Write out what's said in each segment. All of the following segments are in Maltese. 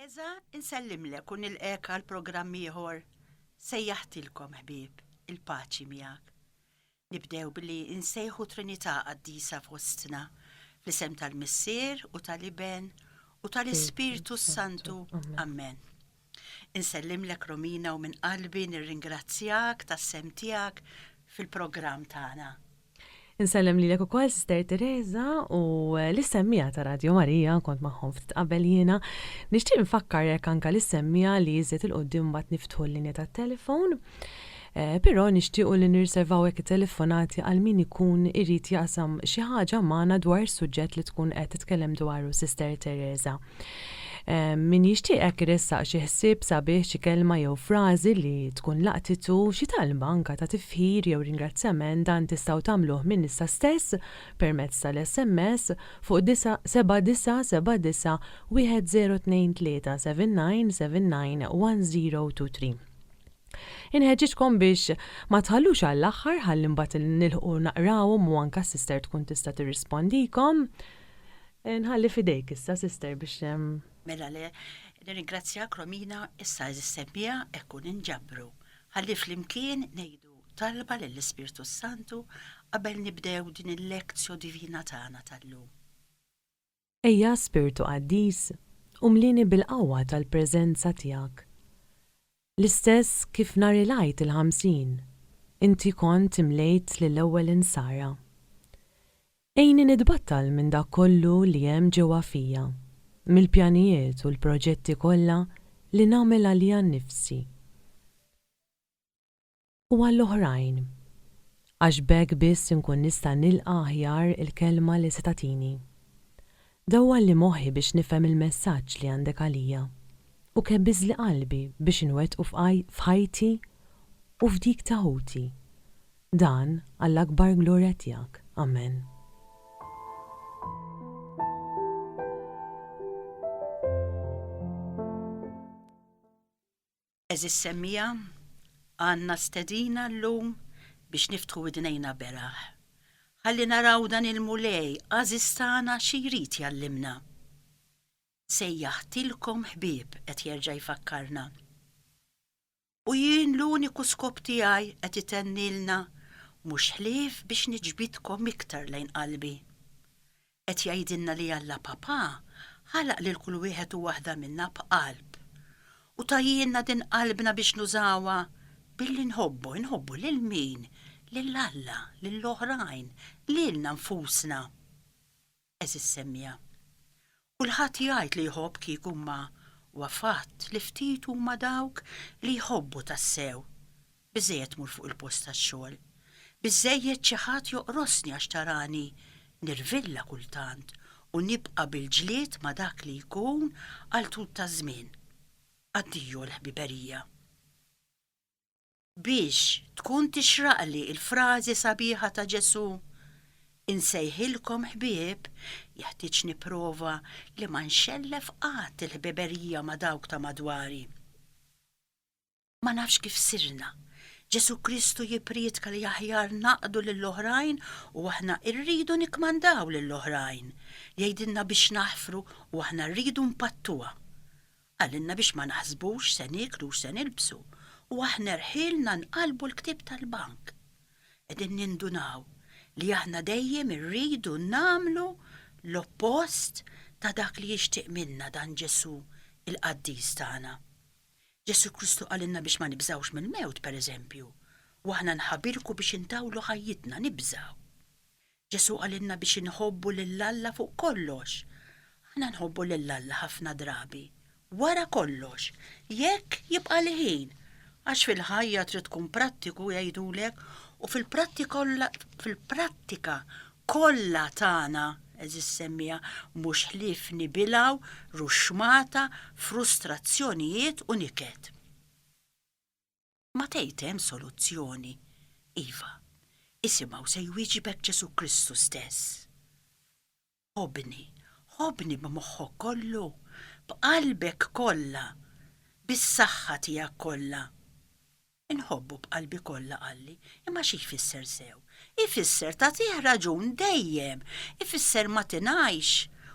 Tereza, insellimlek u nilqek għal programm ieħor. Sejjaħtilkom ħbieb, il-paċi miegħek. Nibdew billi insejħu Trinità qaddisa f'wostna, fl-isem tal-Missier u tal-Iben u tal-Ispiritu Santu. Amen. Insellimlek Romina u minn qalbi nirringrazzjak tas-sem tiegħek fil-programm tagħna. Insellem li l-ukoll Sister Tereza u l-semmija ta' Radio Marija, kont magħhom ftit qabel jiena. Nixtieq nfakkarek anke l-semmija li jżid il-qudiem mbagħad niftħu l-linja tat-telefon. Però nixtiequ li nirservaw hekk it-telefonati għal min ikun irid jaqsam xi ħaġa magħna dwar suġġett li tkun qed titkellem dwaru Sister Tereza. Min jixtieq iressaq xi ħsieb sabiħ xi kelma jew frażi li tkun laqtitu xi talba anke ta' tifħir jew ringrazzjament dan tistgħu tagħmluh minn issa stess permezz tal-SMS fuq 7979 1023 7979 Inħeġġitkom biex ma tħallux għall-aħħar ħalli mbagħad nilħqu naqrawhom u anke s-sister tkun tista' tirrispondikom. Nħalli fidejk issa sister biex Mela nirringrazzjak Romina issa is-semmija ekku ninġabru. Ħalli flimkien ngħidu talba lill-Ispiritu Santu qabel nibdew din il-lezzju divina tagħna tal-lum. Ejja Spiritu Qaddis, umlini bil-qawwa tal-preżenza tiegħek. L-istess kif nhar il-għid il-50, inti kont imlejt lill-ewwel insara. Ejni nitbattal minn dak kollu li hemm ġewwa fija, mill-pjanijiet u l-proġetti kollha li nagħmel għalija nnifsi. U għall-oħrajn, għax b'hekk biss inkun nista' nilqa' aħjar il-kelma li se tagħtini. Dawwa li moħħi biex nifhem il-messaġġ li għandek għalija u kebbiż li qalbi biex inwettqu f'ħajti u f'dik ta' ħuti. Dan għall-akbar glorja tiegħek. Amen. Eżis semmija, għandna stedina llum biex niftħu idnejna beraħ. Ħalli naraw dan il-mulej għażiż tagħna xi jrid jallimna. Sejjaħtilkom ħbieb qed jerġa' jfakkarna. U jien l-uniku skop tiegħi qed itennilna mhux ħlief biex niġbidkom iktar lejn qalbi. Qed jgħidilna li Alla Papà ħalaq lil kull wieħed u waħda minna b'qalb. U tajjinna din qalbna biex nużawha billi nħobbu lil min, lil Alla, lill-oħrajn, lilna nfusna. Eżis semmija. Kulħadd jgħid li jħobb kieku huma huwa fatt li ftit huma dawk li jħobbu tassew. Biżejjed mur fuq il-post tax-xogħol. Biżejjed xi ħadd joqrosni għax tarani nirvilla kultant u nibqa' bil-ġlied ma' dak li jkun għal tul ta' żmien. Addiju l-ħbiberija. Biex tkun tixraqli il-frażi sabiħa ta' Ġesu, insejħilkom ħbieb, jeħtieġ nipprova li ma nxellef qatt il-ħbiberija ma' dawk ta' madwari. Ma nafx kif sirna. Ġesu Kristu jipriedka li aħjar naqdu lill-oħrajn u aħna rridu nikmandaw lill-oħrajn. Jgħidilna biex naħfru u aħna rridu mpattuha. Għallinna biex ma naħsbux se niklu se nilbsu u aħna rħilna nqalbu l-ktib tal-bank. Qegħdin nindunaw li aħna dejjem irridu nagħmlu l-oppost ta' dak li jixtieq minna dan Ġesu il-Qaddis tagħna. Ġesu Kristu għalinna biex ma nibżawx mill-mewt pereżempju, u aħna nħabilku biex intawlu ħajjitna nibżaw. Ġesu għalinna biex inħobbu lill-Alla fuq kollox. Aħna nħobbu lill-Alla ħafna drabi. Wara kollox, jekk jibqa' li ħin, għax fil-ħajja trid tkun prattiku jgħidulek u fil-prattika kollha tagħna eżis semmija mhux ħlief nibilgħu ruxmata, frustrazzjonijiet u niket. Ma tgħid hemm soluzzjoni, iva, isimgħu se jwieġibek Ġesu Kristu stess. Ħobbni b'moħħok kollu, b'qalbek kollha, bis-saħħa tiegħek kollha. Inħobbu b'qalbi kollha qalli, imma xi jfisser sew? Ifisser tagħtih raġun dejjem, ifisser ma tingħajx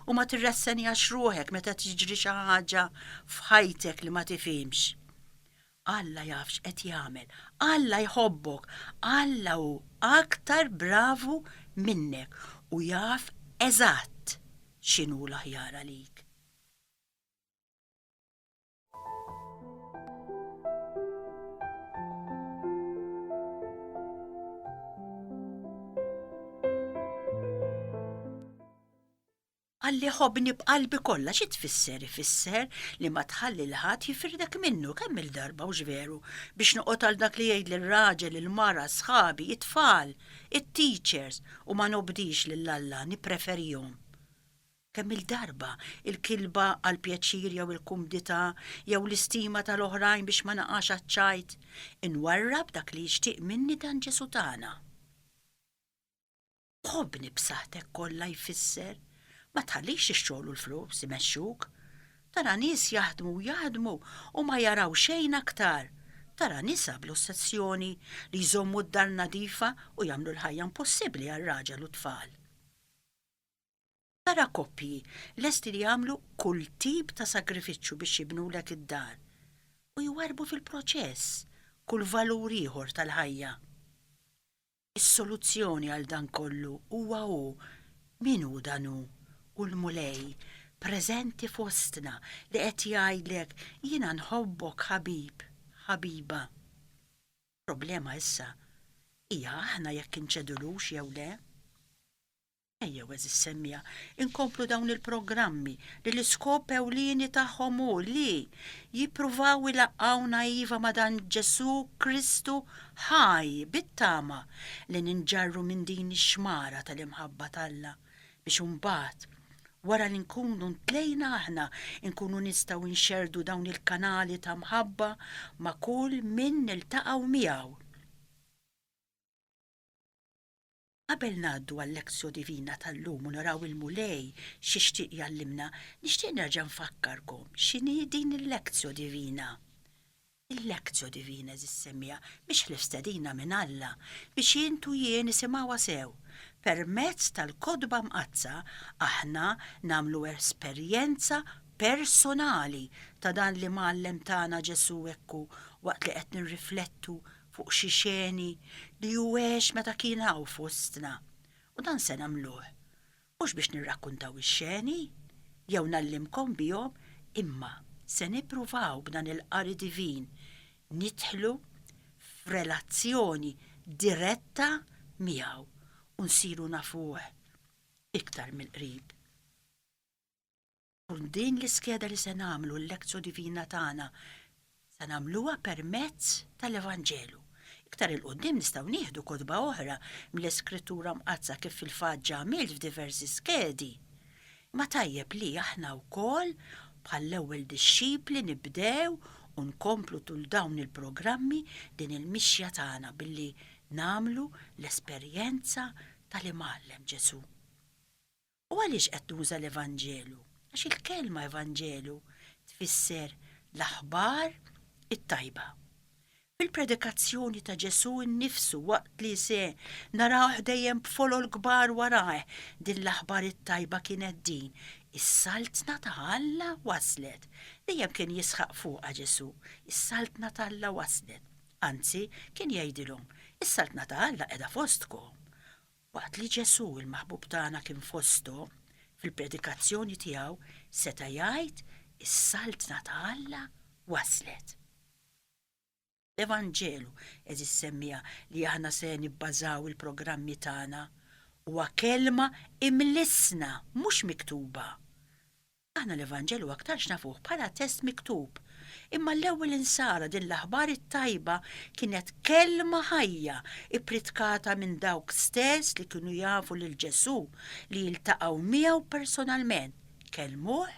u ma tirressenjax ruħek meta tiġri xi ħaġa f'ħajtek li ma tifhimx. Alla jafx qed jagħmel, Alla jħobbok, Alla hu aktar bravu minnek u jaf eżatt x'inhu l-aħjar għalik. Għalli ħobbni b'qalbi kollha xi tfisser ifisser li ma tħalli l-ħadd jifrdek minnu kemm il-darba u veru biex noqgħod għal dak li jgħid lir-raġel il-mara sħabi, it-tfal, it-teachers u ma nobdix lill-Alla nippreferihom. Kemm il-darba il-kilba għal pjaċir jew il-kumdità jew l-istima tal-oħrajn biex ma naqax aċċajt inwarrab dak li jixtieq minni dan Ġesu tagħna. Ħobbni b'saħħtek kollha jfisser ma tħallix ix-xogħol u l-flus imexxuk. Tara nies jaħdmu u ma jaraw xejn aktar. Tara nisa bl-ossessjoni li jżommu d-dar nadifa u jagħmlu l-ħajja impossibbli għar-raġel u tfal. Tara koppji lesti li jagħmlu kull tip ta' sagrifiċċju biex jibnulek id-dar u jwarbu fil-proċess kull valur ieħor tal-ħajja. Is-soluzzjoni għal dan kollu huwa hu min hu dan hu u l-mulej preżenti fostna li qed jgħidlek jiena nħobbok ħabib, ħabiba. Problema issa hija aħna jekk inċedulux jew le. Ejjew eżis semmija inkomplu dawn il-programmi li l-iskop ewlieni tagħhom hu li jippruvaw ilaqqawna iva ma' dan Ġesu Kristu ħaj bit-tama li ninġarru minn din ix-xmara tal-imħabba talla biex imbagħad wara li nkunu ntlejna aħna nkunu nistgħu nxerdu dawn il-kanali ta' mħabba ma' kull min niltaqgħu miegħu. Qabel ngħaddu għall-lezzjo divina tal-lum u naraw il-mulej x'ixtieq jallimna, nixtieq nerġa' nfakkarkom x'inhi din il-lezzjo divina. Il-lezzjo divina semmija biex l-istedina minn Alla biex jintu jien nisimgħuha sew. Permezz tal-kodba mqazza aħna nagħmlu esperjenza personali ta' dan li mgħallem tagħna Ġesu hekku waqt li qed nirriflettu fuq xi xeni li huwex meta kien hawn fostna. U dan se nagħmluh mhux biex nirrakkuntaw ix-xeni jew nallimkom bihom imma se nippruvaw b'dan il-qari divin nidħlu f'relazzjoni diretta miegħu u nsiru nafuh iktar mill-qrib. U din l-iskeda li se nagħmlu l-lezzjo divina tagħna se nagħmluha permezz tal-Evanġelu. Iktar il-qudiem nistgħu nieħdu kotba oħra mill-Iskrittura mqazza kif fil-fatt ġamilt f'diversi skedi. Ma tajjeb li aħna wkoll bħall-ewwel dixxipli nibdew u nkomplu tul dawn il-programmi din il-mixja tagħna billi nagħmlu l-esperjenza tal-imgħallem Ġesu. U għaliex qed nuża l-Evanġelu? Għax il-kelma Evanġelu tfisser l-aħbar it-tajba. Fil-predikazzjoni ta' Ġesu nnifsu waqt li se narawh dejjem b'folol kbar warah din l-aħbar it-tajba kienet din. Is-saltna ta' Alla waslet. Dejjem kien jisħaq fuqha Ġesu. Is-saltna ta' Alla waslet. Anzi, kien jgħidilhom, is-saltna ta' Alla qiegħda fostkom. Waqt li Ġesu il-maħbub tagħna kien fostu, fil-predikazzjoni tiegħu seta' jgħid is-saltna ta' Alla waslet. L-Evanġelu eżis semmija li aħna se nibbażaw il-programmi tagħna huwa kelma imlissna mhux miktuba. Aħna l-Evanġelu aktarx nafuh bħala test miktub, imma l-ewwel insara din l-aħbar it-tajba kienet kelma ħajja ipritkata minn dawk stess li kienu jafu lil Ġesu li jiltaqgħu miegħu personalment, kelmuh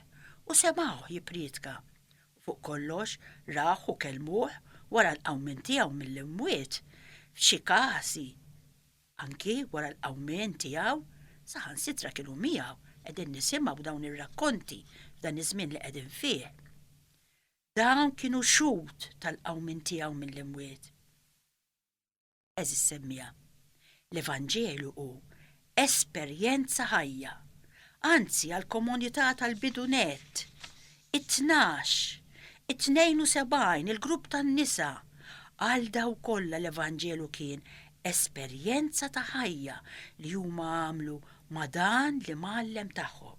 u semgħuh jipritka. Fuq kollox raħ u kelmuh wara l-qawmien tiegħu mill-imwiet, f'xi kasi anki wara l-qawmien tiegħu saħansitra kienu miegħu qegħdin nisimgħu dawn ir-rakkonti f'dan iż-żmien li qegħdin fih. Dawn kienu xut tal-qawmien tiegħu mill-imwiet. Eżis semmija, l-Evanġelu hu esperjenza ħajja. anzi għal-komunità tal-bidunet, 72 il-grupp tan-nisa, għal daw kollha l-Evanġelu kien esperjenza ta' ħajja li huma għamlu ma' dan li mallem tagħhom.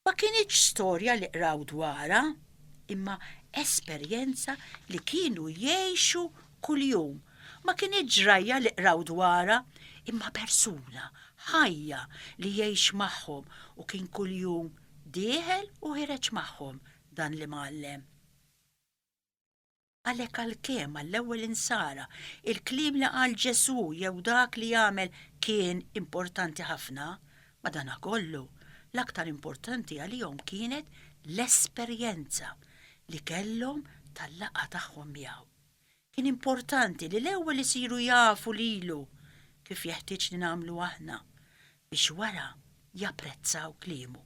Ma kienx storja li qraw dwarha, imma esperjenza li kienu jgħixu kuljum. Ma kienx ġrajja li qraw dwarha, imma persuna ħajja li jgħix magħhom u kien kuljum dieħel u ħireġ magħhom dan li mallem. Għalhekk għalkemm għall-ewwel insara il-kliem li qal Ġesu jew dak li jagħmel kien importanti ħafna, madankollu l-aktar importanti għalihom kienet l-esperjenza li kellhom tal-laqgħa tagħhom miegħu. Kien importanti li l-ewwel isiru jafu lilu kif jeħtieġ li nagħmlu aħna biex wara japprezzaw kliemu.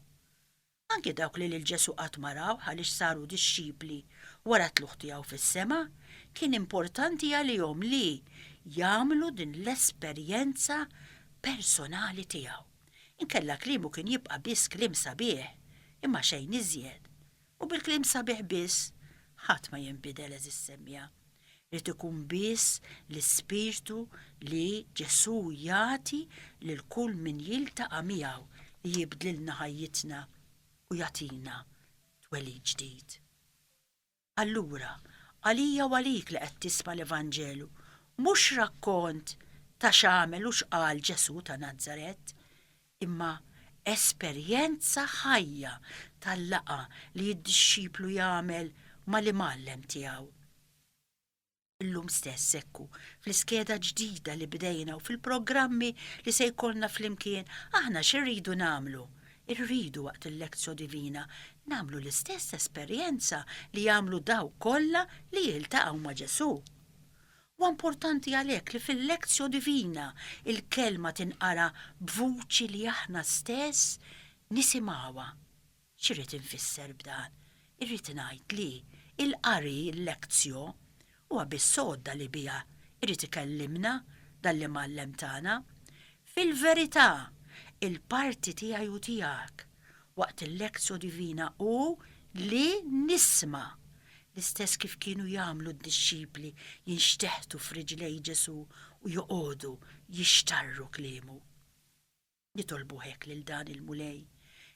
Anke dawk li l-Ġesu qatt maraw għaliex saru dixxipli wara tluħ tiegħu fis-sema, kien importanti għalihom li jagħmlu din l-esperjenza personali tiegħu. Inkella kliemu kien jibqa' biss kliem sabiħ, imma xejn iżjed. U bil-kliem sabiħ biss ħadd ma jinbidel eżis semmija. Rid ikun biss l-ispirtu li Ġesu jagħti lil kull min jiltaqa' miegħu li jibdlilna ħajjitna u jagħtina twelid ġdid. Allura, għalija u għalik li qed tisma' l-Evanġelu mhux rakkont ta' x'għamel u x'qal Ġesu ta' Nażaret, imma esperjenza ħajja tal-laqa li d-dixxiplu jagħmel ma' li mallem tiegħu. Illum stess ekku, fl-iskeda ġdida li bdejna u fil-programmi li se jkollna flimkien, aħna x'irridu nagħmlu? Irridu waqt il-lezzjo divina nagħmlu l-istess esperjenza li jagħmlu daw kollha li jiltaqgħu ma' Ġesu. U importanti għalhekk li fil-lezzjo divina il-kelma tinqara b'vuċi li aħna stess nisimgħuha. X'irrid infisser b'dan? Irrid ngħid li il-qari il-lezzjo huwa bis-sodda li biha irrid ikellimna dan-li mallem tagħna. Fil-verità, il-parti tiegħi u tiegħek waqt il-lezzjo divina hu li nisma' l-istess kif kienu jagħmlu d-dixxipli jinxteħtu f'riġlej Ġesu u joqogħdu jixtarru kliemu. Nitolbu hekk lil dan il-mulej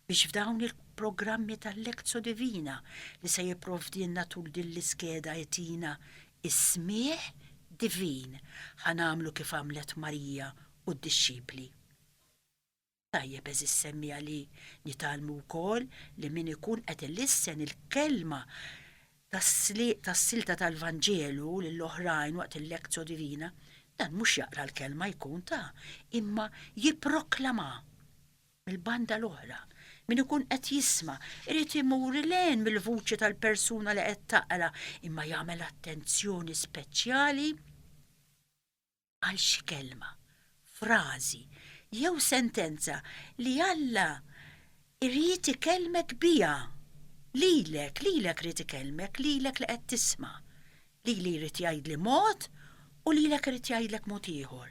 biex f'dawn il-programmi tal-lezzjo divina li se jipprovdilna tul din l-iskeda jtina is-smieħ divin ħanamlu kif għamlet Marija u d-dixxipli. Tajjeb eżis semmija li nitalmu wkoll li min ikun qed ilissen il-kelma tas-silta tal-Vanġelu lill-oħrajn waqt il-lezzjo divina, dan mhux jaqra l-kelma jkun imma jipproklama mill-banda l-oħra. Min ikun qed jisma' irid imur lejn mill-vuċi tal-persuna li qed taqra imma jagħmel attenzjoni speċjali għal xi kelma, frażi jew sentenza li Alla irid ikellmek biha. Lilek irid ikellmek, lilek li qed tisma'. Lili jrid jgħidli mod u lilek irid jgħidlek mod ieħor.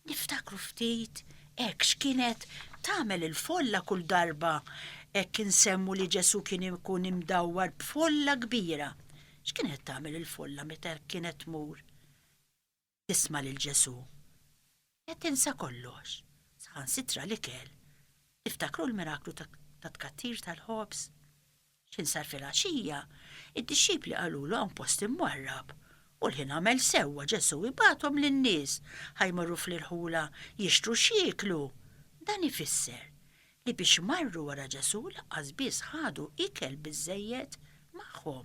Niftakru ftit hekk x'kienet tagħmel il-folla kull darba hekk insemmu li Ġesu kien ikun imdawwar b'folla kbira. X'kienet tagħmel il-folla meta kienet tmur tisma' lil Ġesu? Qed tinsa kollox. Saħansitra l-ikel. Tiftakru l-miraklu ta' tkattir tal-ħobs? X'insar fil-għaxija, id-dixxipli qalulu hawn post imwarrab u l-ħin għamel sewwa Ġesu ibagħthom lin-nies ħajmorru fl-irħula jixtru x'jieklu. Dan ifisser li biex marru wara Ġesu laqqas biss ħadu ikel biżżejjed magħhom.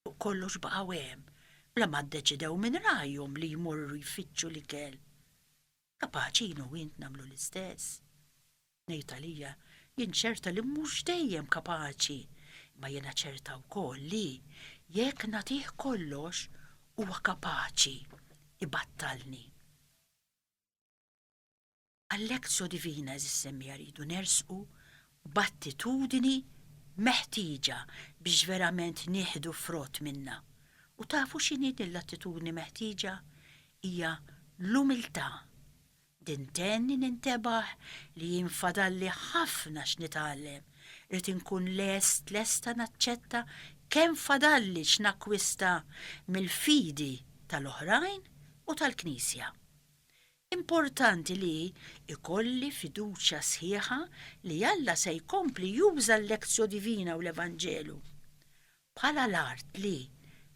U kollox baqgħu hemm bla ma ddeċidew minn rajhom li jmorru jfittxu l-ikel. Kapaċi jienu int nagħmlu l-istess. Ngħid għalija jien ċerta li mhux dejjem kapaċi, ma jiena ċerta wkoll li jekk nagħtih kollox huwa kapaċi ibattalni. Għal-lezzjo divina eżis semmija rridu nersqu b'attitudini meħtieġa biex verament nieħdu frott minna. U tafu x'inhi din l-attitudni meħtieġa? Hija l-umiltà. Dintenni nintebaħ li jinfadalli ħafna x'nitgħallem. Irid inkun lesta naċċetta kemm fadalli x'nakkwista mill-fidi tal-oħrajn u tal-Knisja. Importanti li ikolli fiduċja sħiħa li Alla se jkompli juża l-lezzjo divina u l-Evanġelu bħala l-art li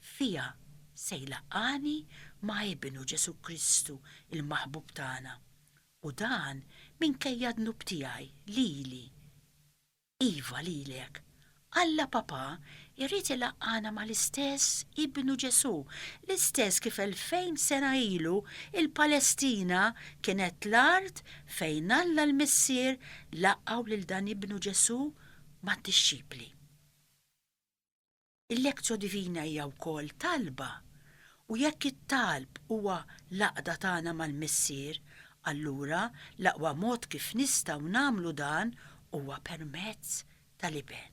fija se jlaqqani ma' Ibnu Ġesu Kristu il-maħbub tagħna. U dan minkejja d-nub tiegħi lili. Iva lilek. Alla Papa irrid ilaqqana mal-istess Ibnu Ġesu, l-istess kif 2000 sena ilu il-Palestina kienet l-art fejn Alla l-Missier laqqaw lil dan Ibnu Ġesu mad-dixxipli. Il-lezzjo divina hija wkoll talba, u jekk it-talb huwa laqda tagħna mal-Missier, allura l-aqwa mod kif nistgħu nagħmlu dan huwa permezz tal-iben.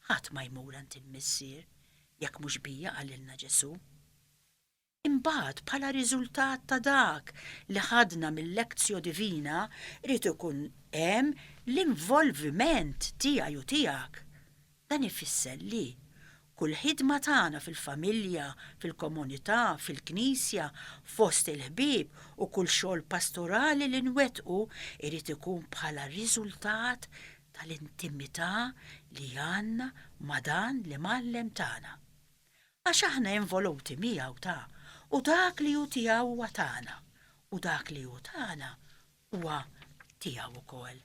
Ħadd ma jmur għand il-Missier jekk mhux bija qalilna Ġesu. Imbagħad bħala riżultat ta' dak li ħadna mill-lezzjo divina rid ikun hemm l-involviment tiegħi u tiegħek. Dan ifisser li kull ħidma tagħna fil-familja, fil-komunità, fil-Knisja, fost il-ħbieb u kull xogħol pastorali li nwettqu irid ikun bħala riżultat tal-intimità li għandna ma' dan li mallem tagħna. Għax aħna involuti miegħu ta' u dak li hu tiegħu huwa tagħna u dak li hu tagħna huwa tiegħu wkoll.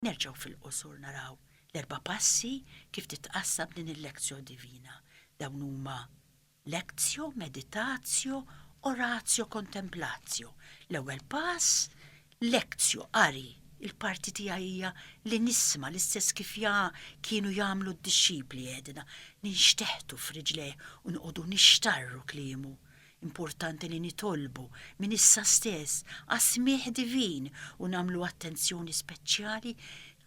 Nerġgħu fil-qosor naraw l-4 passi kif titqassam din il-lezzjo divina. Dawn huma lezzjo, meditazzjo, orazzjo, kontemplazzjo. L-ewwel pass, lezzjo, qari. Il-parti tiegħi hija li nisma l-istess kif kienu jagħmlu d-dixxipli għedna, ninxteħtu f'riġlej u nqogħdu nixtarru kliemu. Importanti li nitolbu minn issa stess għas-smieħ divin u nagħmlu attenzjoni speċjali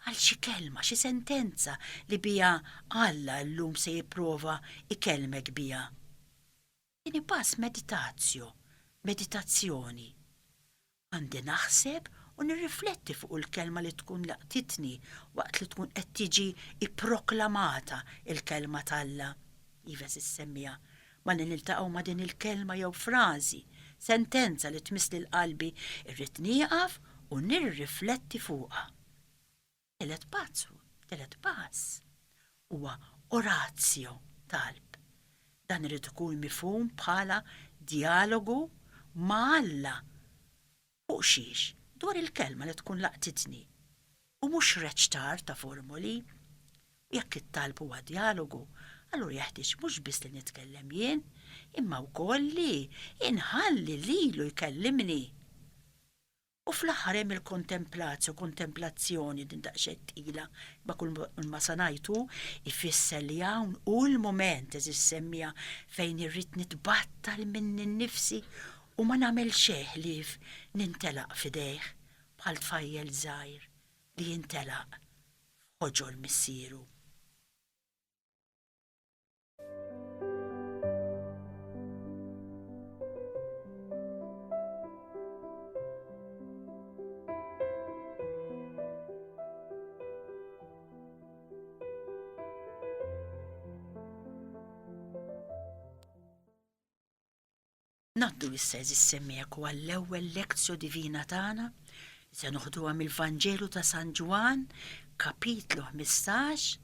għal xi kelma, xi sentenza li bija Alla llum se jipprova ikellmek bija. Tieni pass meditazzjoni. Għandi naħseb u nirrifletti fuq il-kelma li tkun laqtitni waqt li tkun qed tiġi ipproklamata il-kelma t'Alla. Iva sissemmija, ma li niltaqgħu ma' din il-kelma jew frażi, sentenza li tmiss lil qalbi, irrid nieqaf u nirrifletti fuqha. Telet pass huwa orazzjo talb. Dan irid ikun mifhum bħala dialogu ma' Alla fuq xiex dwar il-kelma li tkun laqtitni u mhux reċtar ta' formuli. Jekk it-talb huwa dialogu, allura jeħtieġ mhux biss li nitkellem jien, imma wkoll li inħalli lilu jkellimni. U fl-aħħar hemm kontemplazzjoni din daqsxejn tqila, ma kull ma sanajtu ifisser li hawn hu l-mument semmija fejn irrid nitbattal minn innifsi u ma nagħmel xejn li nintelaq f'idejh bħal tfajjel żgħir li jintelaq f'ħoġol missieru. Naddu issa semmijak huwa l-ewwel lezzjo divina tagħna li se noħduha mill-Vanġelu ta' San Ġwan, kapitlu 15,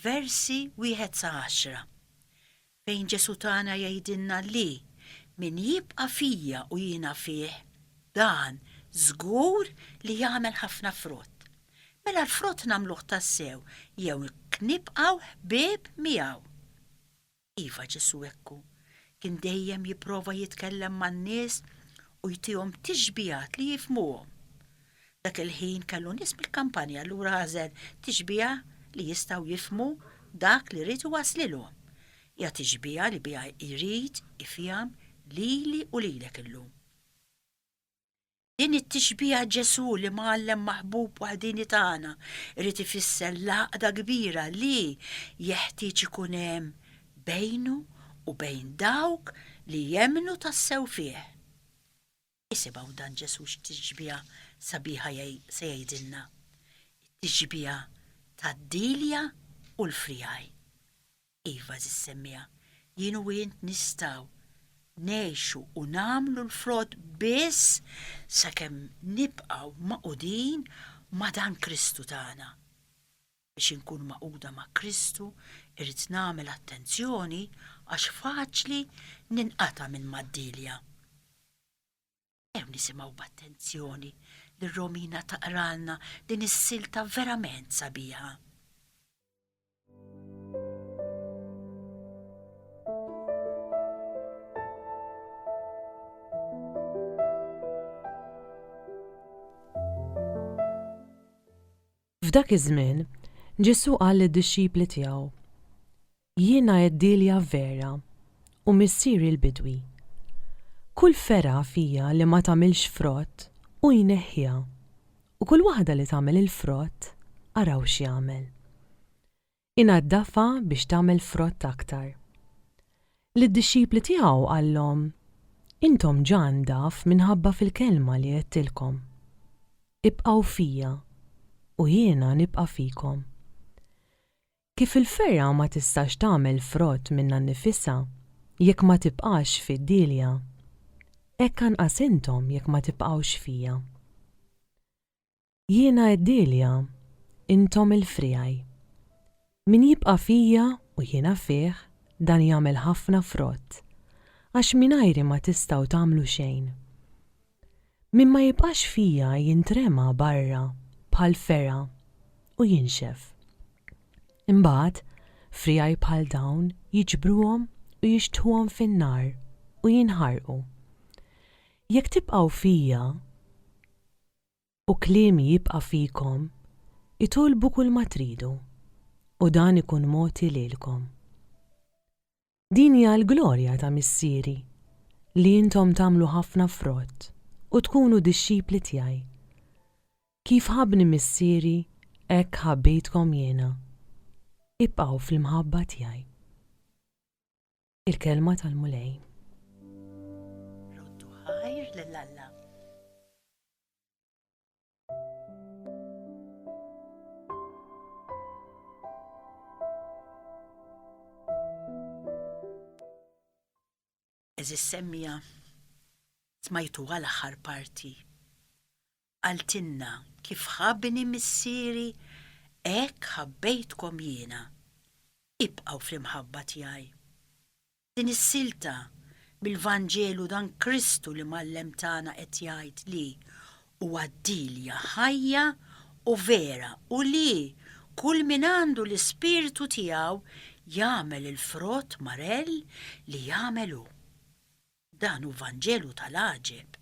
versi 1 sa 10. Fejn Ġesu tagħna jgħidilna li min jibqa' fija u jiena fih, dan żgur li jagħmel ħafna frott. Mela l-frott nagħmluh tassew jew nibqgħu ħbieb miegħu. Iva Ġesu hekk kien dejjem jipprova jitkellem man-nies u jtihom tixbijat li jifhmuhom. Dak il-ħin kellu nies bil-kampanja allura għażel tixbija li jistgħu jifhmu dak li rrid iwaslilhom. Ja tixbija li biha jrid ifham lili u lilek illum. Din it-tixbija Ġesu li mgħallem maħbub waħdini tagħna irid ifisser laqda kbira li jeħtieġ ikun hemm bejnu u bejn dawk li jemmnu tassew fih. Isibaw dan Ġesu x'tiġbija sabiħa se jgħidilna. Tiġbija tad-dilja u l-frijaj. Iva zissemmija, jien u jint nistaw neħxu u namlu l-frott biss sakemm nibqaw maqudin ma' dan Kristu tagħna. Biex inkun maquda ma' Kristu, irrid nagħmel attenzjoni għax faċli ninqata' minn mad-dilja. Ew nisimgħu b'attenzjoni li Romina taqralna din is-silta verament sabiħa. F'dak iż-żmien, Ġesu qal lid-dixxipli tiegħu: Jiena d-dilja vera u missieri l-bidwi. Kull fera fija li ma tagħmilx frott u jneħħiha, u kull waħda li tagħmel il-frott araw x'jagħmel. Inaddafa biex tagħmel frott aktar. Lid-dixxipli tiegħu qallhom: Intom ġan daf minħabba fil-kelma li qedtilkom. Ibqgħu fija u jiena nibqa' fikom. Kif il-ferra ma tistax tagħmel frott minnha nnifisha jekk ma tibqax fid-dilja, hekk anqas intom jekk ma tibqgħux fija. Jiena d-dilja, intom il-frijaj. Min jibqa' fija u jiena fih dan jagħmel ħafna frott, għax mingħajri ma tistgħu tagħmlu xejn. Min ma jibqax fija jintrema barra bħal ferra u jinxef. Imbagħad frijaj bħal dawn jiġbruhom u jixtħuhom fin-nar u jinħarqu. Jekk tibqgħu fija u kliemi jibqa' fikom, itolbu kull ma tridu u dan ikun mogħti lilkom. Din hija l-glorja ta' missieri li intom tagħmlu ħafna frott u tkunu dixxipli tiegħi. Kif ħabni missieri hekk ħabbejtkom jiena. Ibqgħu fil-mħabba tiegħi. Il-kelma tal-Mulej. Roddu ħajr lill-Alla. Eżis semmija smajtu għal-aħħar parti. Għaltinna kif ħabbni missieri hekk ħabbejtkom jiena. Ibqgħu fl-imħabba tiegħi. Din is-silta bil-Vanġelu dan Kristu li mallem tagħna qed jgħid li huwa d-dilja ħajja u vera u li kull min għandu l-ispiritu tiegħu jagħmel il-frott marell li jagħmel hu. Dan hu Vanġelu tal-għaġeb.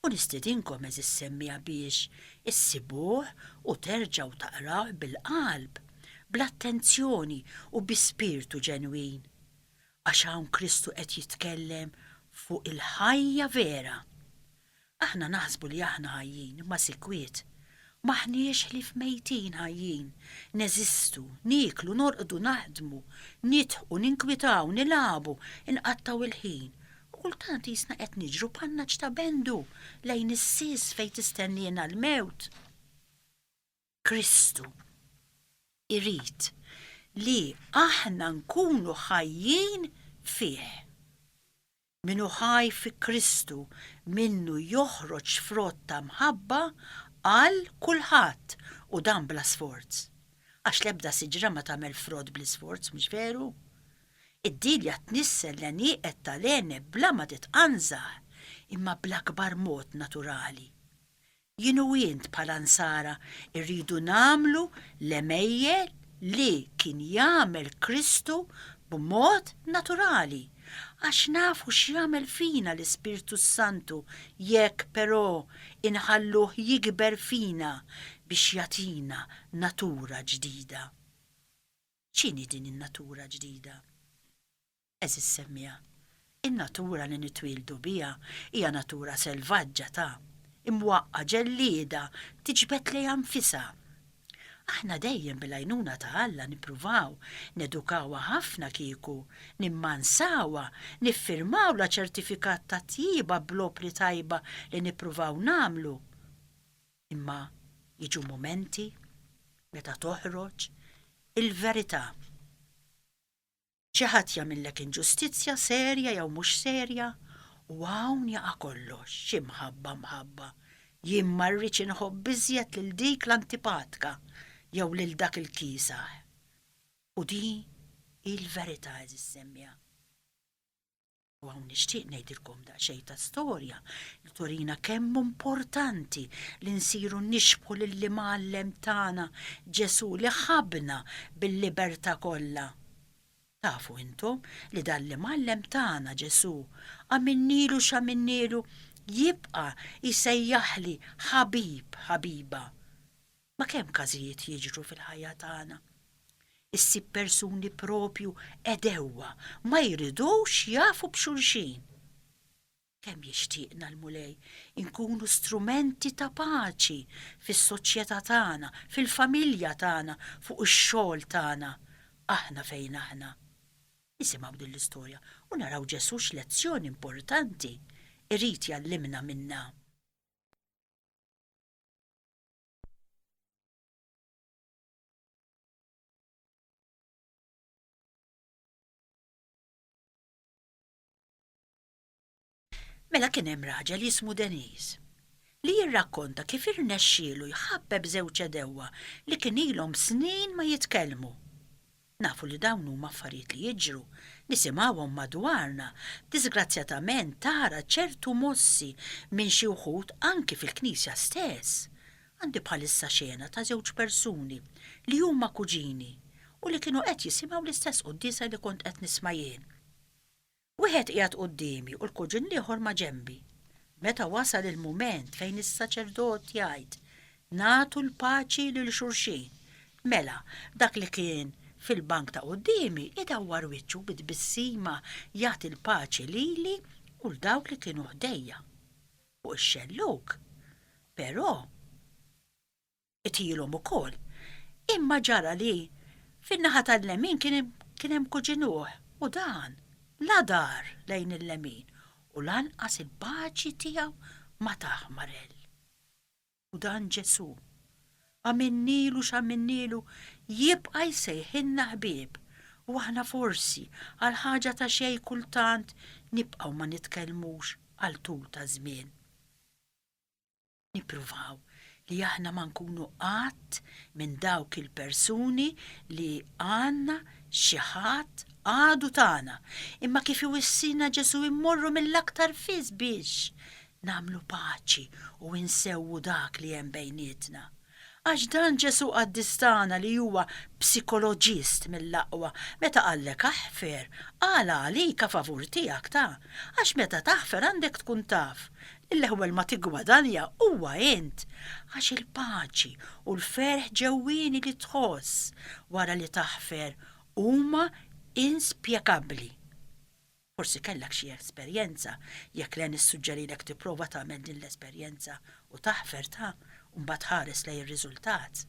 U nistedinkom eżis semmija biex issibuh u terġaw taqraw bil-qalb, bl-attenzjoni u bi-spirtu ġenwin. Għax hawn Kristu qed jitkellem fuq il-ħajja vera. Aħna naħsbu li aħna ħajjin, ma sikwiet. Maħniex li f'mejtin ħajjin, neżistu, niklu, norqdu, naħdmu, nitħu, ninkwitaw, nilabu, inqattaw il-ħin. Kultant jisna qed niġru pannaċ ta' bendu lejn is-sis fejn tistennina l-mewt. Kristu irid li aħna nkunu ħajjin fih. Minnu ħaj fi Kristu minnu joħroġ frott ta' mħabba għal kulħadd u dan bla sforz. Għax l-ebda siġra ma tagħmel frott bl-isforz, mhux veru? Id-dilja tnissel l-nieqed tal-għene bla ma titqanżaħ imma bl-akbar mod naturali. Jien u jint bħala nsara irridu namlu l-emejjel li kien jagħmel Kristu b'mod naturali, għax nafu x'jagħmel fina l-Ispirtu Santu jekk però inħalluh jikber fina biex jagħtina natura ġdida. X'inhi din in-natura ġdida? Eżis semmija, in-natura li nitwildu biha hija natura selvaġġa ta' imwaqqa ġellieda tiġbed lejha nfisha. Aħna dejjem bil-għajnuna ta' Alla nippruvaw, nedukawa ħafna kieku, nimmansawa, niffirmaw la ċertifikat ta' tjiba bl-opri tajba li nippruvaw namlu. Imma jiġu momenti meta toħroġ il-verità. Xi ħadd jagħmillek inġustizzja serja jew mhux serja, u hawn jaqa' kollox xi mħabba. Jien ma rridx inħobb iżjed lil dik l-antipatka jew lil dak il-kiesaħ. U di il-verità eżis semmija. U hawn nixtieq ngħidilkom daqsxejn ta' storja li turina kemm importanti li nsiru nixbħu lill Mugħallem tagħna Ġesu li ħabna bil-libertà kollha. Tafu intom li dan li Mugħallem tagħna Ġesu għamilnielu x'għamilnielu jibqa' jsejjaħli ħabiba. Ma kemm każijiet jiġru fil-ħajja tagħna. Issib persuni propju edewwa ma jridux jafu b'xulxin. Kemm jixtieqna l-mulej inkunu strumenti ta' paċi fis-soċjetà tagħna, fil-familja tagħna, fuq ix-xogħol tagħna. Aħna fejn aħna. Nisimgħu din l-istorja u naraw Ġesu x'lezzjoni importanti irid jgħallimna minnha. Mela kien hemm raġel jismu Denis li jirrakkonta kif irnexxielu jħabbeb żewġ edewwa li kien ilhom snin ma jitkellmu. Nafu li dawn huma affarijiet li jiġru, nisimgħuhom madwarna, disgrazzjatament tara ċertu mossi minn xi wħud anki fil-Knisja stess. Għandi bħalissa xena ta' żewġ persuni li huma kuġini u li kienu qed jisimgħu l-istess qudiesa li kont qed nisma' jien. Wieħed qiegħed qudiemi u l-kuġin ieħor ma' ġenbi. Meta wasal il-mument fejn is-saċerdot jgħid nagħtu l-paċi lil xulxin. Mela, dak li kien fil-bank ta' qudiemi idawwar wiċċu bid-bissima jagħti l-paċi lili u l-dawk li kienu ħdejja. Fuq ix-xelluk. Però itilhom ukoll. Imma ġara li fin-naħa tal-lemin kien hemm kuġinuh u dan la dar lejn il-lemin u lanqas il-paċi tiegħu ma taħmarel. U dan Ġesu għamilnielu x'għamilnielu jibqa' jsejħilna ħbieb u aħna forsi għal ħaġa ta' xejn kultant nibqgħu ma nitkellmux għal tul ta' żmien. Nippruvaw li aħna ma nkunu qatt minn dawk il-persuni li għandna xi ħadd għadu tagħna, imma kif iwissina Ġesu immorru mill-aktar fis biex nagħmlu paċi u nsewwu dak li hemm bejnietna. Għax dan Ġesu qaddistana li huwa psikoloġist mill-aqwa meta qallek aħfer qala għalik a favur tiegħek ta' għax meta taħfer għandek tkun taf l-ewwel ma tigwadanja huwa int għax il-paċi u l-ferħ ġewwieni li tħoss wara li taħfer huma inspjegabbli. Forsi kellek xi esperjenza jekk le nissuġġerilek tipprova tagħmel din l-esperjenza u taħfer ta' u mbagħad ħares lejn ir-riżultat.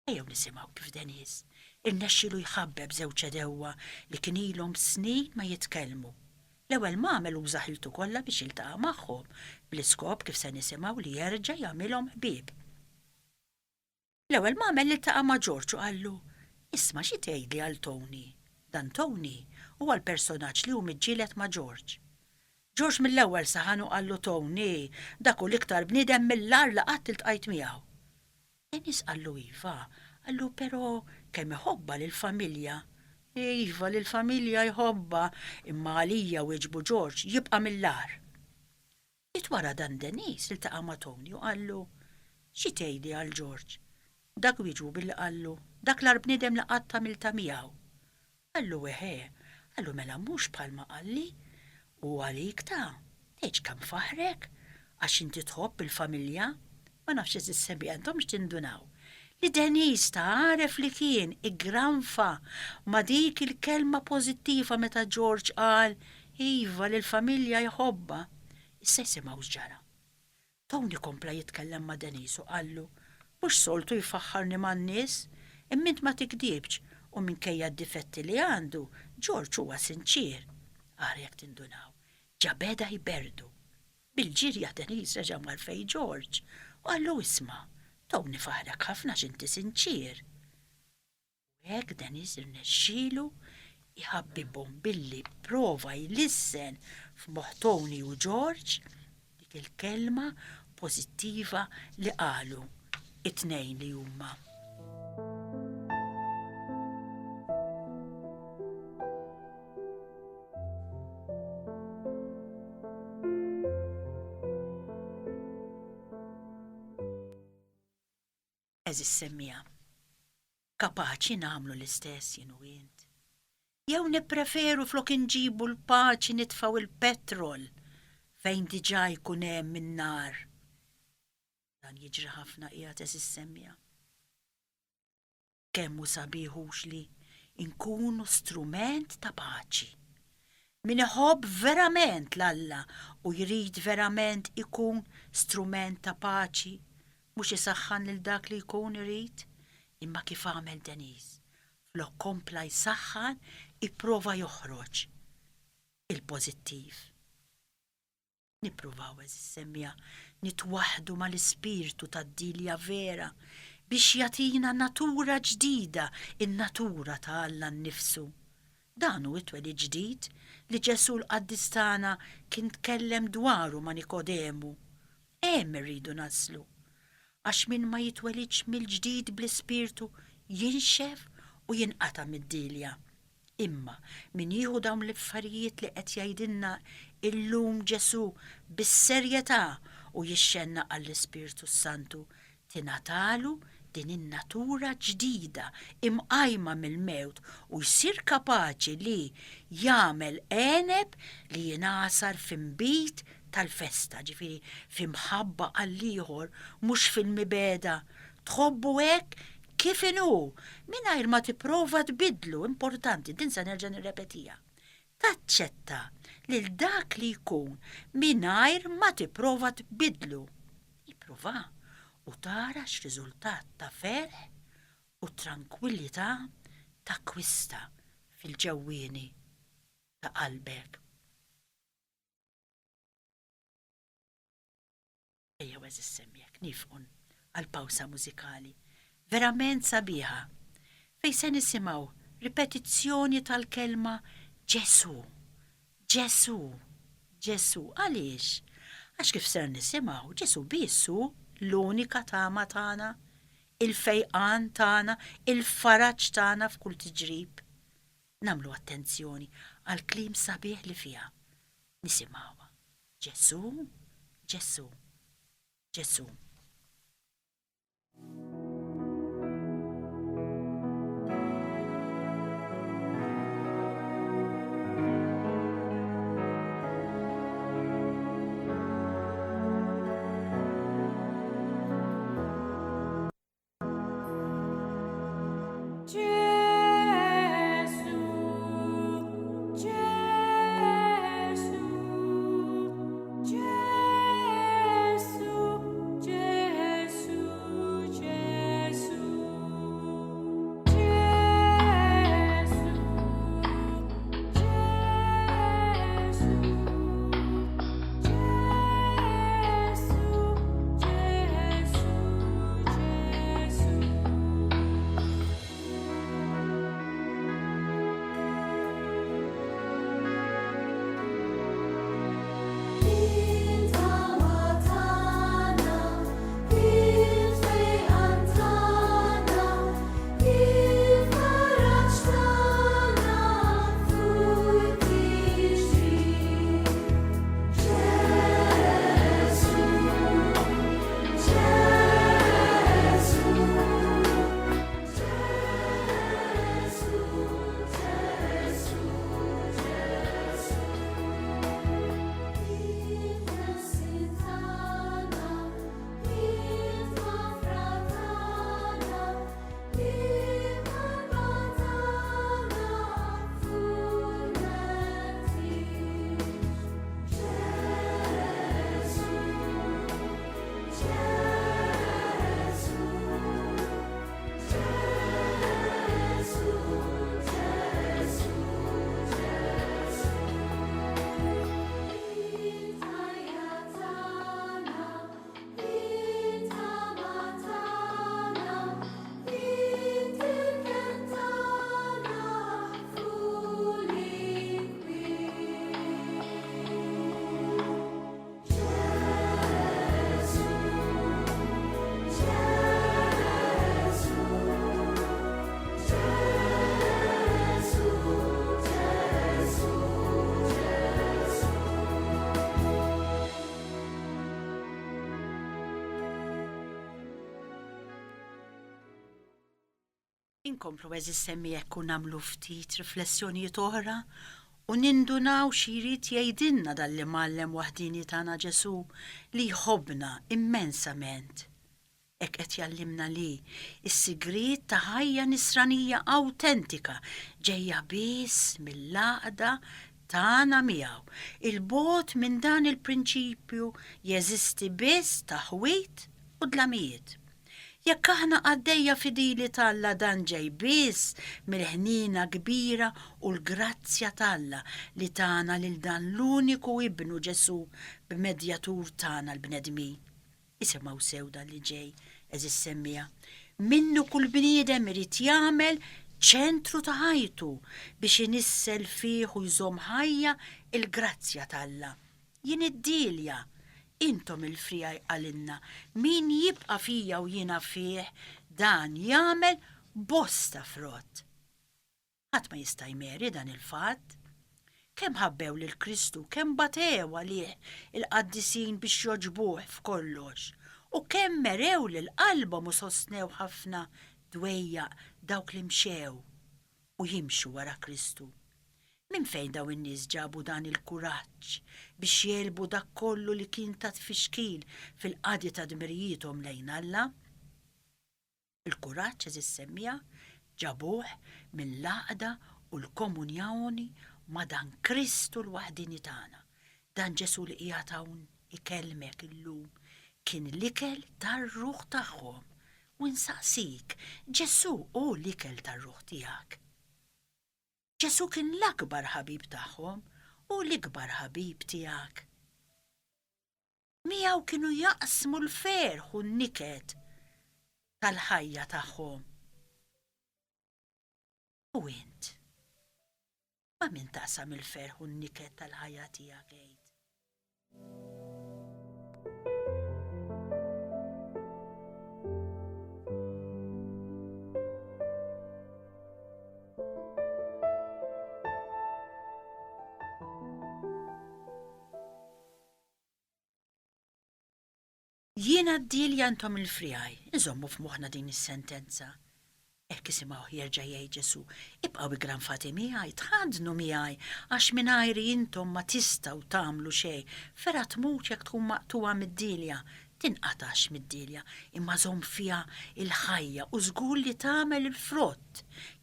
Ejjew nisimgħu kif Denis irnexxielu jħabbeb żewġ edewwa li kien ilhom snin ma jitkellmu. L-ewwel m'għamel uża ħiltu kollha biex jiltaqa' magħhom bl-iskop kif se nisimgħu li jerġa' jagħmilhom ħbieb. L-ewwel m'għamel iltaqa' ma' George u qallu isma' xi tgħidli għal Tony. Dan Tony huwa l-personaġġ li hu miġġieled ma' George. George mill-ewwel saħan u qallu Tony dak hu l-iktar bniedem mill-ar li qatt iltqajt miegħu. Denis qallu iva, qallu però kemm iħobba lill-familja. Iva lill-familja jħobba imma għalija wieġbu George jibqa' mill-ar. Jiet wara dan Denis iltaqa' ma' Tony u qallu xi tgħidli għal George. Dak wieġbu billi qallu dak l-ar bniedem li qatt tagħmilta miegħu. Qallu eħe, qallu mela mhux bħalma qalli u għalik ta' tgħidx kemm faħrek għax inti tħobb il-familja ma nafx eżis sembi għandhomx tindunaw. Li Denis ta' għaref li kien igranfa ma dik il-kelma pożittiva meta George qal iva li l-familja jħobba. Issa jsimgħu x'ġara. Tony kompla jitkellem ma' Denis u qallu mhux soltu jfaħħarni man-nies, immint ma tikdibx u minkejja d-difetti li għandu, George huwa sinċir. Ara jekk tindunaw, ġabeda jberdu. Bil-ġirja Denise reġa' mar fej George u għallu isma' towni faħrek ħafna x'inti sinċir. U hekk Denise irnexxielu jħabbibhom billi prova jlissen f'moħħ Tony u George dik il-kelma pożittiva li qalu it-tnejn li huma. Eżis semmija, kapaċi nagħmlu l-istess jien u int. Jew nippreferu flok inġibu l-paċi nitfaw il-petrol fejn diġà jkun hemm in-nar. Dan jiġri ħafna qiegħed eżis semmija. Kemm hu sabiħux li nkunu strument ta' paċi. Min iħobb verament l-Alla u jrid verament ikun strument ta' paċi, mhux isaħħan lil dak li jkun irid, imma kif għamel Denise. Flok kompla jsaħħan ipprova joħroġ il-pożittiv. Nippruvaw eżis semmija nitwaħdu mal-ispirtu tad-dilja vera biex jagħtina natura ġdida, in-natura ta' Alla nnifsu. Dan hu it-twelid ġdid li Ġesu l-Qaddis tagħna kien tkellem dwaru ma' Nikodemu. Hemm irridu naslu. Għax min ma jitwelidx mill-ġdid bl-ispirtu jinxef u jinqata' mid-dilja. Imma min jieħu dawn l-affarijiet li qed jgħidilna illum Ġesu bis-serjetà u jixxenna għall-Ispirtu Santu tingħatalu din in-natura ġdida imqajma mill-mewt u jsir kapaċi li jagħmel għeneb li jingħasar f'imbit tal-festa, ġifieri f'imħabba għall-ieħor mhux fil-mibeda. Tħobbu hekk kif inhu mingħajr ma tipprova tbiddlu, importanti din se nerġa' nirrepetija. Taċċetta lil dak li jkun mingħajr ma tipprova tbiddlu. Ipprova u tara x'riżultat ta' ferħ u tranquillità takkwista fil-ġewwieni ta' qalbek. Ejjew eżis semmjek nifqu għal-pawsa mużikali verament sabiħa fejn se nisimgħu ripetizzjoni tal-kelma Ġesu, Ġesu, Ġesu. Għaliex? Għax kif ser nisimgħu Ġesu bissu l-unika tama tagħna, il-fejqan tagħna, il-faraġġ tagħna f'kull tiġrib. Namlu attenzjoni għal kliem sabiħ li fiha. Nisimgħuha. Ġesu, Ġesu, Ġesu. Inkomplu eżis semmijek u namlu ftit riflessjonijiet oħra u nindunaw xirit jgħidilna dal-li mallem waħdini tagħna Ġesu li jħobbna immensament. Ek qed jallimna li is-sigriet ta' ħajja nisranija awtentika ġejja biss mill-laqda tagħna miegħu. Il-bogħod minn dan il-prinċipju jeżisti biss ta' ħwit u dlamijiet. Jekk aħna għaddejja fidili talla dan ġej biss mill-ħnina kbira u l-grazzja talla li tagħna lil dan l-uniku ibnu Ġesu b'medjatur tagħna l-bnedmin. Isimgħu sew dan li ġej eżis semmija. Minnu kull bniedem irid jagħmel ċentru ta' ħajtu biex inissel fih u jżomm ħajja il-grazzja talla. Jien id-dilja intom il-frijaj għalinna, min jibqa fija u jiena fih, dan jagħmel bosta frott. Ħadd ma jista' jmeri dan il-fatt. Kemm ħabbew lil Kristu, kemm batew għalih il-qaddisin biex joġbuh f'kollox, u kemm merew lil qalbhom u sostnew ħafna dwejjaq dawk li mxew u jimxu wara Kristu. Min fejn daw in-nies ġabu dan il-kuraġġ biex jelbu dak kollu li kien ta' tfixkil fil-qadi ta' dmirijietom lejn Alla? Il-kuraġġ eżis semmija ġabuh mill-laqda u l-komunjoni ma' dan Kristu l-waħdini tagħna. Dan Ġesu li qiegħed hawn ikellmek illum kien l-ikel tar-ruħ tagħhom. U nsaqsik, Ġesu hu l-ikel tar-ruħ tiegħek. Ġesu kien l-akbar ħabib tagħhom u l-ikbar ħabib tiegħek. Miegħu kienu jaqsmu l-ferħ u n-niket tal-ħajja tagħhom. U int, ma' min taqsam il-ferħ u n-niket tal-ħajja tiegħek għejd? Jiena d-dilja intom il-frijaj, nżommu f'moħħna din is-sentenza. Ekk isimgħu jerġa' jgħid Ġesu, ibqgħu bi granfati miegħi, tħadnu miegħi, għax mingħajri intom ma tistgħu tagħmlu xejn, vera tmut jekk tkun maqtuha mid-dilja, tinqatax mid-dilja, imma żomm fiha il-ħajja u żgur li tagħmel il-frott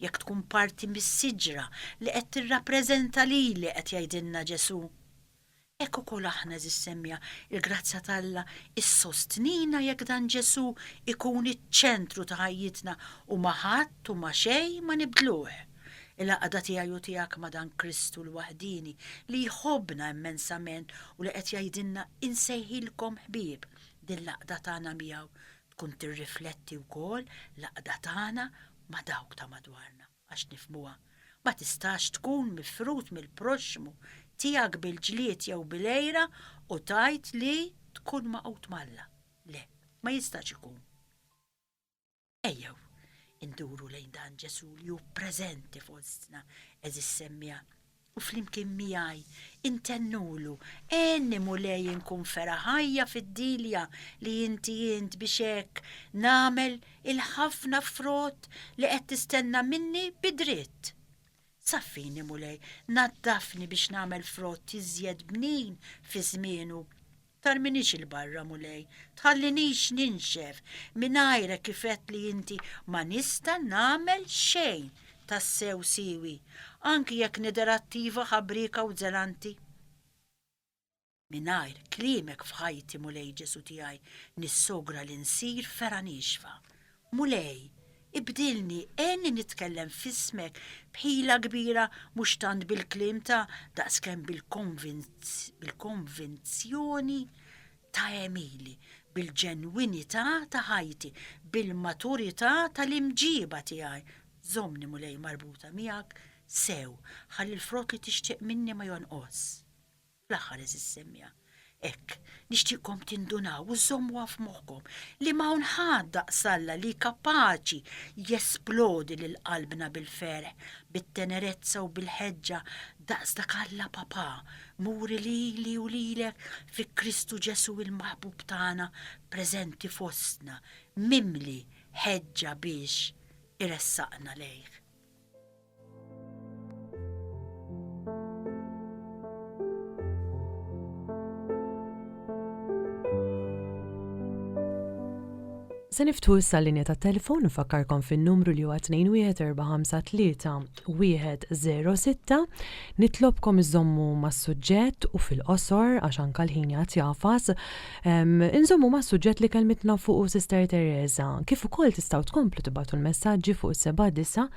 jekk tkun parti mis-siġra li qed tirrappreżenta lili qed jgħidilna Ġesu. Ekk ukoll aħna eżis semmija il-grazzja talla issostnina jekk dan Ġesu ikun iċ-ċentru ta' ħajjitna u ma ħadd u ma xejn ma nibdluh. Il-għaqda tiegħi u tiegħek ma' dan Kristu l-waħdini li jħobbna immensament u li qed jgħidilna insejħilkom ħbieb. Din l-għaqda tagħna miegħu tkun tirrifletti wkoll l-għaqda tagħna ma' dawk ta' madwarna għax nifhmuha. Ma tistax tkun mifrut mill-proxmu tiegħek bil-ġlied jew bil-għejra u tajt li tkun maqgħud Malla. Le, ma jistax ikun. Ejjew, induru lejn dan Ġesu li hu preżenti fostna eżis semmija u flimkien miegħi intennulu ennimu lej inkun fera ħajja fid-dilja li inti int biex hekk nagħmel il-ħafna frott li qed tistenna minni bidritt. Saffini mulej, naddafni biex nagħmel frott iżjed bnin fi żmienu. Tarminix il-barra mulej, tħallinix ninxef mingħajrek kifet li inti ma nista' nagħmel xejn tas-sew siwi, anki jekk nidher attiva ħabrika u żelanti. Mingħajr kliemek f'ħajti mulej Ġesu tiegħi nissogra li nsir fera nixfa. Mulej, ibdilni enni nitkellem fismek bħila kbira mhux tant bil-kliem ta' daqskemm bil-konvinzjoni ta' Emili, bil-ġenwinità ta' ħajti, bil-maturità tal-imġiba tiegħi. Żommni mulej marbuta miegħek sew ħalli l-frott li tixtieq minni ma jonqos. Fl-aħħar eżis semmija. Ekk, nixtieqkom tindunaw u żommuha f'moħħkom li ma ħadd daqsalla li kapaċi jesplodi lil qalbna bil-ferħ, bit-tenerezza u bil-ħeġġa daqs dak Alla Papà, muri lili u lilek fi Kristu Ġesu il-maħbub tagħna preżenti fostna, mimli ħeġġa biex iressaqna lejh. Se niftu issa l-linja tat telefon nfakkarkom fin-numru li huwa 21453-106 nitlobkom iżommu mas-suġġett u fil-qosor għax anke l-ħin jagħti jafas. Inżommu mas-suġġett li kelmitna fuq Sister Teresa. Kif ukoll tistgħu tkomplu tibgħatu l-messaġġi fuq 79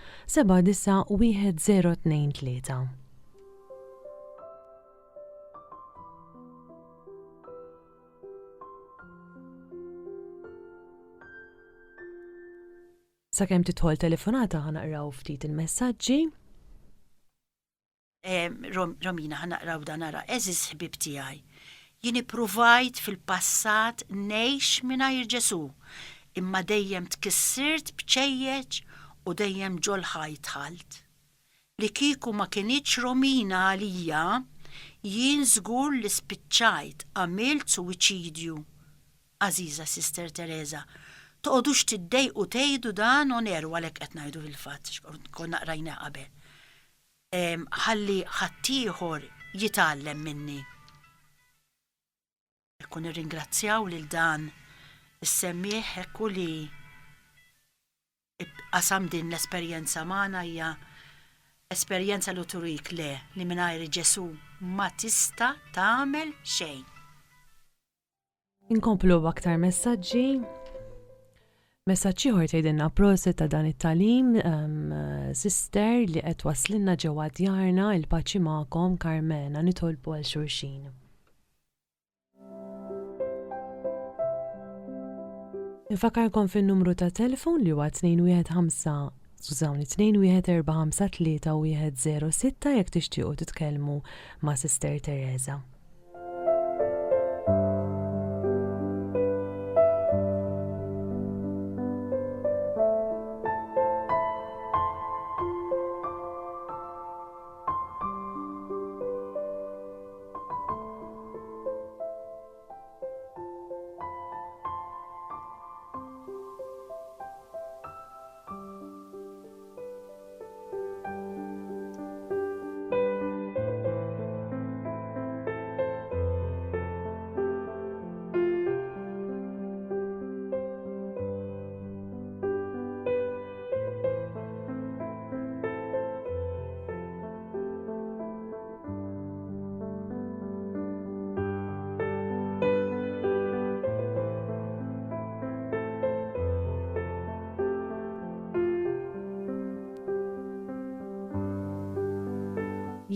Sakemm titħol telefonata ħanaqraw ftit il-messaġġi. Romina, ħanaqraw dan nara, eżis ħbib tiegħi. Jien ippruvajt fil-passat ngħix mingħajr Ġesu, imma dejjem tkissirt b'ċejjeġ u dejjem ġol ħajt. Li kieku ma kienitx Romina għalija, jien żgur li spiċċajt għamilt suwiċidju. Aziza Sister Teresa, toqgħodux tiddejqu tgħidu dan oneru għalhekk qed ngħidu fil-fatt, konna qrajna qabel. Ħalli ħaddieħor jitgħallem minni. Ekku nirringrazzjaw lil dan is-semmieħ ekku li qasam din l-esperjenza magħna hija esperjenza li turik li mingħajr Ġesu ma tista' tagħmel xejn. Inkomplu b'aktar messaġġi. Messaġġ ieħor tgħidilna proset ta' dan it-tagħlim, sister li qed waslinna ġewwa djarna il-paċi magħkom Carmena nitolbu għal xulxin. Infakkarkom fin-numru ta' telefon li huwa 21453-106 jekk tixtiequ titkellmu ma' Sister Teresa.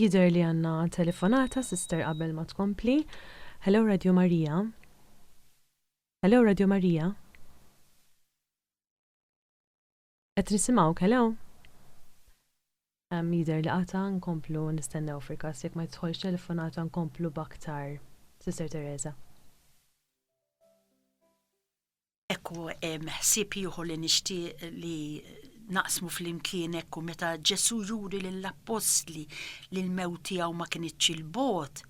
Jidher li għandna telefonata, sister qabel ma tkompli. Hello Radio Maria. Hello Radio Maria. Qed nisimgħuk, hello. Jidher li qata nkomplu nistennew fil-każ jekk ma jidħolx telefonata nkomplu b'aktar Sister Teresa. Ekku ħsieb ieħor li nixtieq li naqsmu fl-imkien ekku meta Ġesu juri lill-apostli li l-mewt tiegħu ma kienitx il-bot,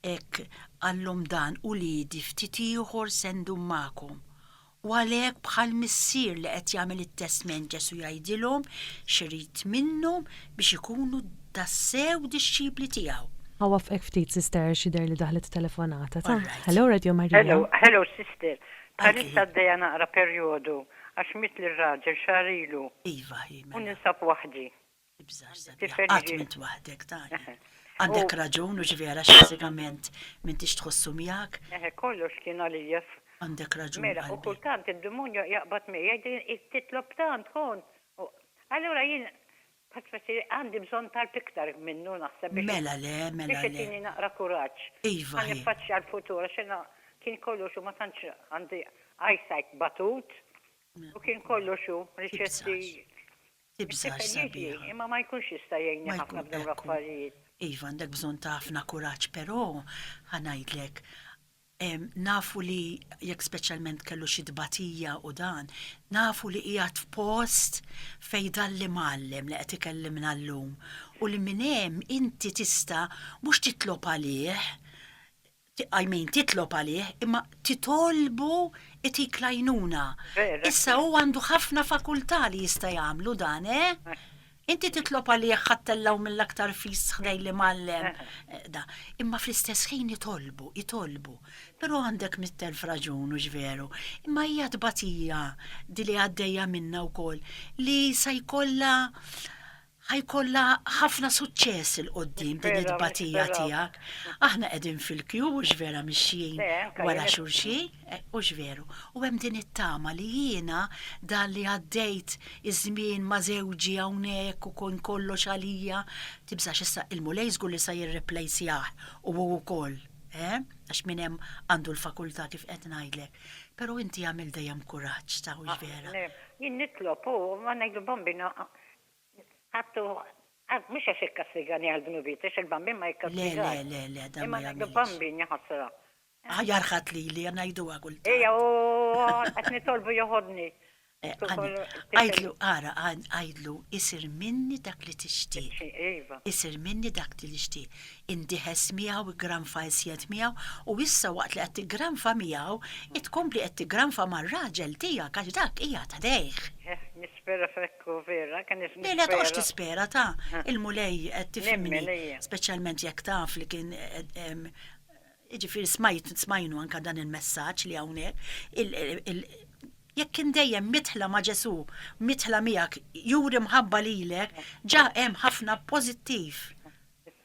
hekk għallhom dan u liedi ftit ieħor sendhom magħkom. U għalhekk bħal missier li qed jagħmel it-testament Ġesu jgħidilhom x'irid minnhom biex ikunu tassew dixxipli tiegħu. Ħawafqek ftit sister x'idher li daħlet telefonata ta'. Hello Radio Maria. Hello sister. Bħalissa għaddejja naqra perjodu għax mitli r-raġel xarilu. Iva, u ninsab waħdi. Għatmint waħdek, tani. Għandek raġun u ġvera xasigament minn tix tħossu miegħek. Kollox kien għalija. Għandek raġun. Mela, u kultant id-demonju jaqbad mi, titlob tant kon. Allora jien għandi bżon tal-piktar minnu naħseb. Mela le. Biex tini naqra kuraġġ. Iva. Għan nifaċċja l-futur, xena kien kollox u ma tantx għandi eyesight batut. U kien kollox u riċetti. Imma ma jkunx jista' jgħinni ħafna b'dawn l-affarijiet. Iva, għandek bżon ta' ħafna kuraġġ, però ħanajdlek nafu li jekk speċjalment kellu xi tbatija u dan, nafu li qiegħed f'post fejn dalli mgħallem li qed ikellimna llum u li minn hemm inti tista' mhux titlob għalih titlob għalih, imma titolbu itik lajnuna. Vera. Issa u għandu ħafna fakultà li jista' jagħmlu dan, Inti titlob għalih ħattellaw mill-aktar fis ħdej li mallem. Da. Imma fl-istess ħin jitolbu. Però għandek mit-telf raġun u ġveru. Imma hija tbatija di li għaddejja minna wkoll li sa ħajkolla ħafna suċċess il-qoddim din it-tbatija tiegħek. Aħna qegħdin fil-kju u ġvera mixjin wara xulxin u ġveru. U hemm din it-tama li jiena dan li għaddejt iż-żmien ma' żewġi hawnhekk u kon kollox għalija tibżax issa il-mulej żgur li sa jirreplejsjah u hu wkoll, għax minn hemm għandu l-fakultà kif qed ngħidlek. Però inti għamil dejjem kuraġġ ta' u ġvera. Jien nitlob u ma ngħidu bambina ħattu mhux għax ikkassigani għall-bnubit, għax il-bambin ma jikkassigax. Le, dan ma Imma ngħidu jagħmilx. bambin jaħassra. Jarħat li ngħiduha kultant. Ejja u qed nitolbu joħodni. Għajdlu, isir minni dak li tixtieq. Iva. Isir minni dak li tixtieq. Indiħes miegħu, igranfa jsjed miegħu, u issa waqt li qed tigranfa miegħu, tkompli qed tigranfa mar-raġel tiegħek għax dak hija ta' dejh. Nispera fekku vera, kan Le toqgħodx tispera ta' il-mulej qed tifhimni, Nemmen, speċjalment jekk taf li kien jiġifieri smajnu anke dan il-messaġġ li hawnhekk jekk kien dejjem mitħla ma' Ġesu, mitħla miegħek juri mħabba lilek, ġa hemm ħafna pożittiv.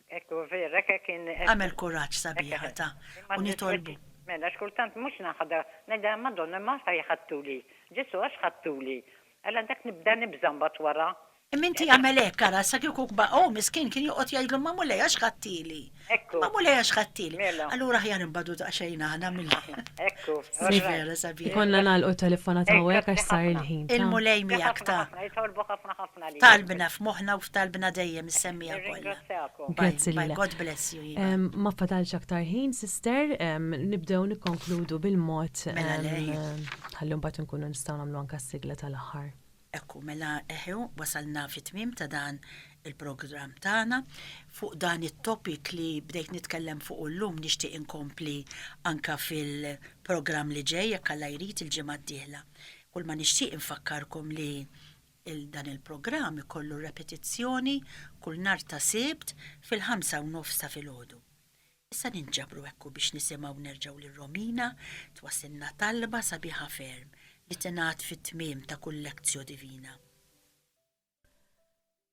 Ekku vera, kien. Għamel kuraġġ sabiħa ta' u nitolbu. Mela, xkultant mhux naħda, ngħidha Madonna ma ħattuli. Ġesu għax ħattuli. Alla dak nibda nibżambat wara. Minti għamel hekk ara sa kieku miskin kien joqgħod jgħidlu ma mulej għax ħattili. Ekku. Ma mulej għax ħattili. Mela. Allura ħjar imbadu daqsxejn aħna mill. Ekku. Vera sabiħa. Konna nagħlqu telefona ta' għek għax sar il-ħin. Il-mulej miegħek ta' Jitolbu ħafna li. talbna f'moħħna u f'talbna dejjem is-semmija kollha. Ringrazzjakom. Grazzi Bye, lilek. God bless you. Iva. Ma fatalx aktar ħin, sister, nibdew nikkonkludu bil-mod Mela lej. ħallu mbagħad nkunu nistgħu nagħmlu anke s-sigla tal-aħħar. Ekku, mela wasalna fit-tmim ta' dan il-programm tagħna fuq dan it-topic li bdejt nitkellem fuq llum nixtieq inkompli anka fil-programm li ġej jekk Alla jrid il-ġimgħa d-dieħla. Kull ma nixtieq infakkarkom li dan il-programm ikollu repetizzjoni kull nhar ta' Sibt fil-5:30 ta' filgħodu. Issa ninġabru ekku biex nisimgħu nerġgħu lir Romina twassilna talba sabiħa ferm li tingħat fit-tmiem ta' kull lezzjo divina.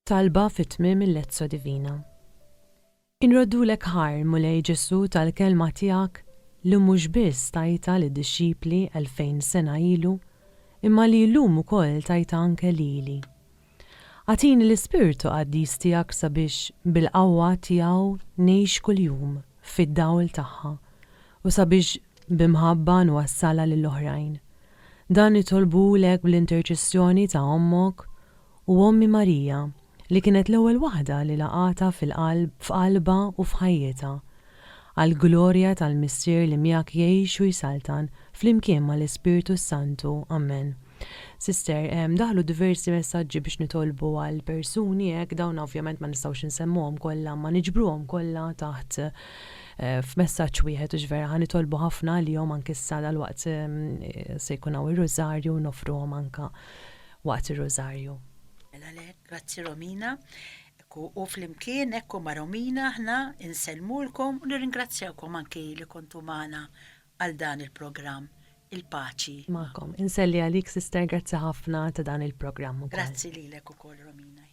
Talba fit-tmiem il-lezzjo divina. Inroddulek ħar mulej Ġesu tal-kelma tiegħek li mhux biss tajta lid-dixxipli 2000 sena ilu, imma li llum ukoll tajta anke lili. Għatini l-Ispirtu Qaddis tiegħek sabiex bil-qawwa tiegħu ngħix kuljum fid-dawl tagħha u sabiex bimħabba nwassala lill-oħrajn. Dan itolbulek bl-interċessjoni ta' ommok u Ommi Marija li kienet l-ewwel waħda li laqata f'qalba u f'ħajjitha għall-glorja tal-Missier li miegħek jgħix u jsaltan flimkien mal-Ispirtu Santu. Amen. Sister, daħlu diversi messaġġi biex nitolbu għal persuni hekk dawn ovvjament ma nistgħux insemmuhom kollha, ma niġbruhom kollha taħt f'messaġġ wieħed u ġvera ħan nitolbu ħafna li jom anke issa dal-waqt se jkun hawn ir-Rożarju u nofruhom anke waqt ir-Rożarju. Mela lek, grazzi Romina. U flimkien ekku ma' Romina ħna insellmulkom u nirringrazzjawkom anke li kontu magħna għal dan il-programm. Il-paċi. Makom, inselli għalik sister, grazzi ħafna ta' dan il-programm ukoll. Grazzi lilek ukoll Romina.